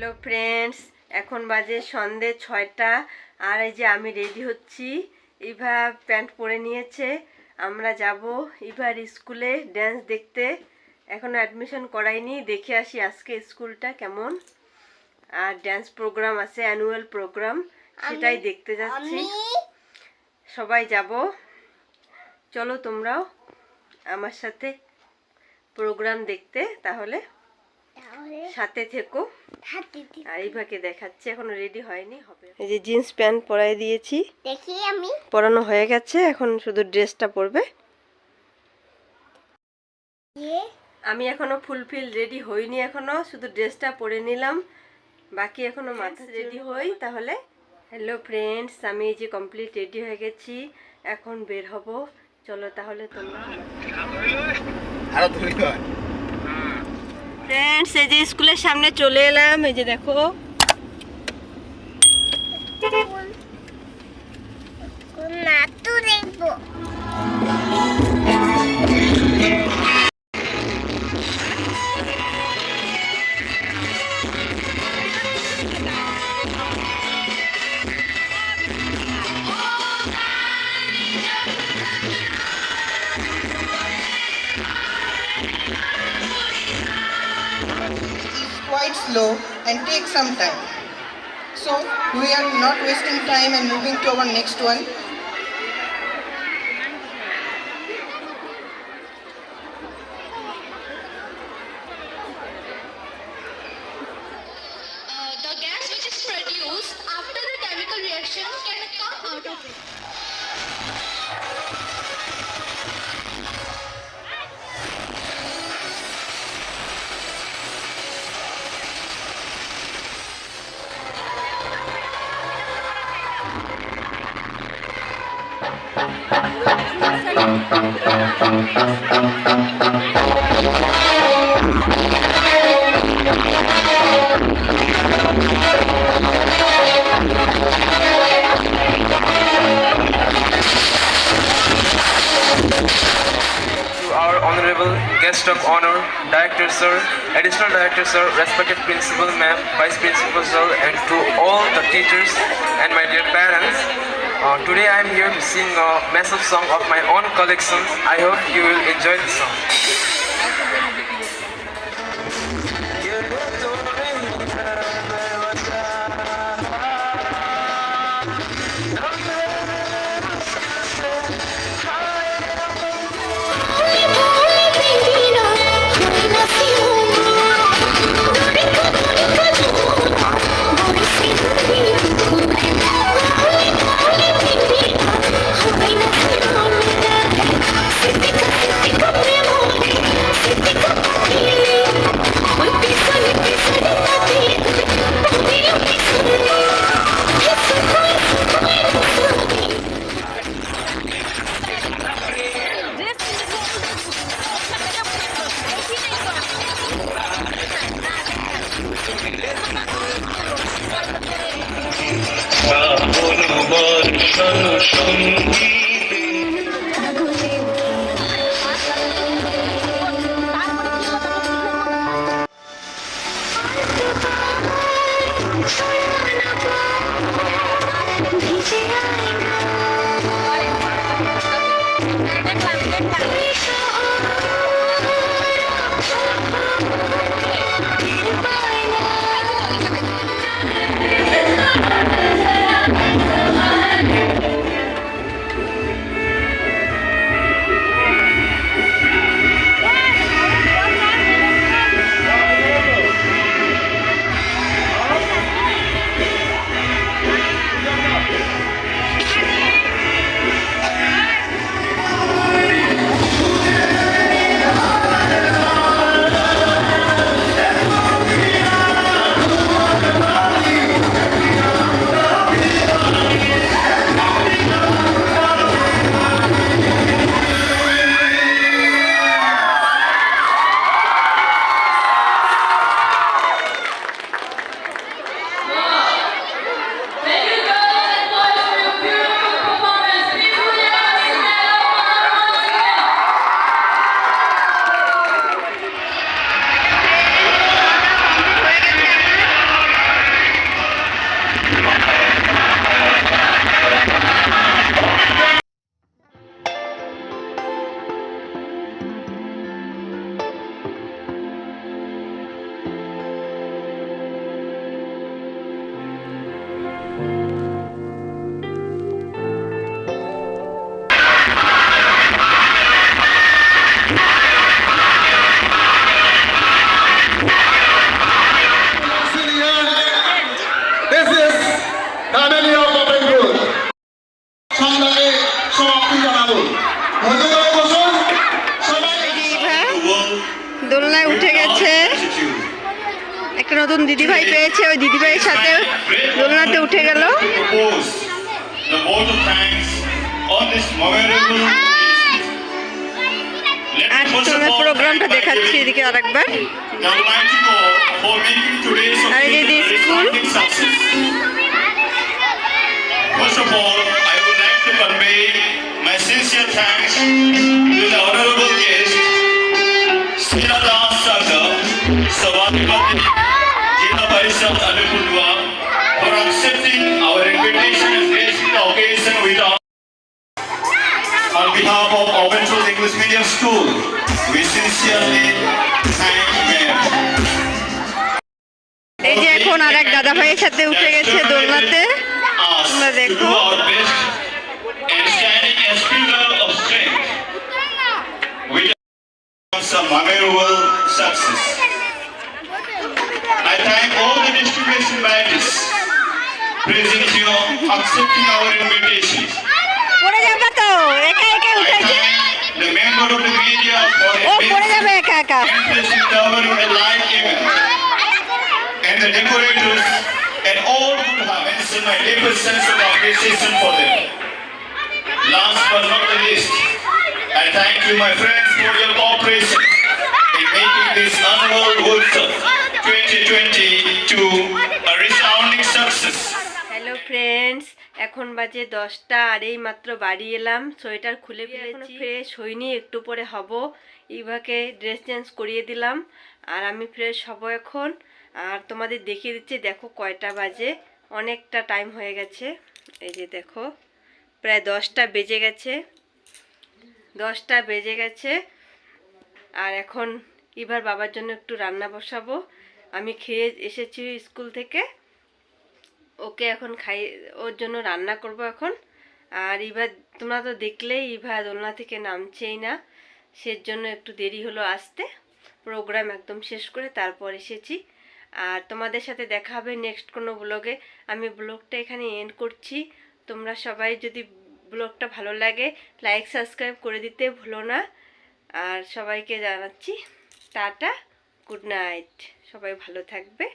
Hello friends, এখন বাজে সন্ধে 6টা। আর এই যে আমি রেডি হচ্ছি। ইভা প্যান্ট পরে নিয়েছে। আমরা যাব ইভার স্কুলে ড্যান্স দেখতে। এখনো অ্যাডমিশন করাইনি, দেখে আসি আজকে স্কুলটা কেমন। আর ড্যান্স প্রোগ্রাম আছে, অ্যানুয়াল প্রোগ্রাম, সেটাই দেখতে যাচ্ছি। সবাই যাব, চলো তোমরাও আমার সাথে প্রোগ্রাম দেখতে। তাহলে সাথে থেকো। আর ইভাকে দেখাচ্ছি, এখনো রেডি হয়নি, হবে। এই যে জিন্স প্যান্ট পরাই দিয়েছি, দেখি আমি পরানো হয়ে গেছে, এখন শুধু ড্রেসটা পরবে। আমি এখনো ফুলফিল রেডি হইনি, এখনো শুধু ড্রেসটা পরে নিলাম, বাকি এখনো মাথা রেডি হই। তাহলে হ্যালো ফ্রেন্ডস, আমি এই যে কমপ্লিট রেডি হয়ে গেছি, এখন বের হব। চলো তাহলে তোমরা। ফ্রেন্ডস, এই যে স্কুলের সামনে চলে এলাম। এই যে দেখো, নাটু দেখবো। Quite slow and take some time. So we are not wasting time and moving to our next one. The gas which is produced after the chemical reaction can come out of it. Our honorable guest of honor, director sir, additional director sir, respected principal ma'am, vice principal sir, and to all the teachers and my dear parents. Today I am here to sing a massive song of my own collection. I hope you will enjoy the song. উঠে গেছে, একটা নতুন দিদিভাই পেয়েছে, ওই দিদিভাইয়ের সাথে দোলনাতে উঠে গেল। আর তোমাদের প্রোগ্রামটা দেখাচ্ছি এদিকে আরেকবার। আর এই যে school. First of all, I would like to convey my sincere thanks to the honorable guest, Srila Sada, Savadipati, Jina Parisam Alipurwa, for accepting our invitation and gracing the occasion with us. On behalf of Oventrol English Medium School, we sincerely thank them. এই যে এখন আর এক দাদা ভাইয়ের সাথে উঠে গেছে দোলনাতে, তোমরা দেখো। And standing as pillar of strength, which some memorable success. I thank all the distribution badges present here accepting our invitations. পড়ে যাবে তো, একা একা I উঠেছে, thank the member of the media for O a পড়ে যাবে একা একা। interest in covering the live event, and the decorators and all who have mentioned my deepest sense of appreciation for them. Last but not the least, I thank you, my friends, for your cooperation in making this annual World Cup 2022 a resounding success. Hello friends, এখন বাজে 10টা, আর এই মাত্র বাড়ি এলাম, sweater খুলে ফেলেছি, fresh হইনি, একটু পরে হব। ইভাকে ড্রেস চেঞ্জ করিয়ে দিলাম, আর আমি ফ্রেশ হব এখন। আর তোমাদের দেখিয়ে দিচ্ছি, দেখো কয়টা বাজে, অনেকটা টাইম হয়ে গেছে। এই যে দেখো, প্রায় 10টা বেজে গেছে, 10টা বেজে গেছে। আর এখন ইভার বাবার জন্য একটু রান্না বসাবো। আমি খেয়ে এসেছি স্কুল থেকে, ওকে এখন ওর জন্য রান্না করব এখন। আর ইভা, তোমরা তো দেখলেই ইভা দোলনা থেকে নামছেই না, সেজন্য একটু দেরি হলো আসতে। প্রোগ্রাম একদম শেষ করে তারপর এসেছি। আর তোমাদের সাথে দেখা হবে নেক্সট কোনো ব্লগে। আমি ব্লগটা এখানে এন্ড করছি। তোমরা সবাই যদি ব্লগটা ভালো লাগে লাইক সাবস্ক্রাইব করে দিতে ভুলো না। আর সবাইকে জানাচ্ছি টাটা, গুড নাইট, সবাই ভালো থাকবে।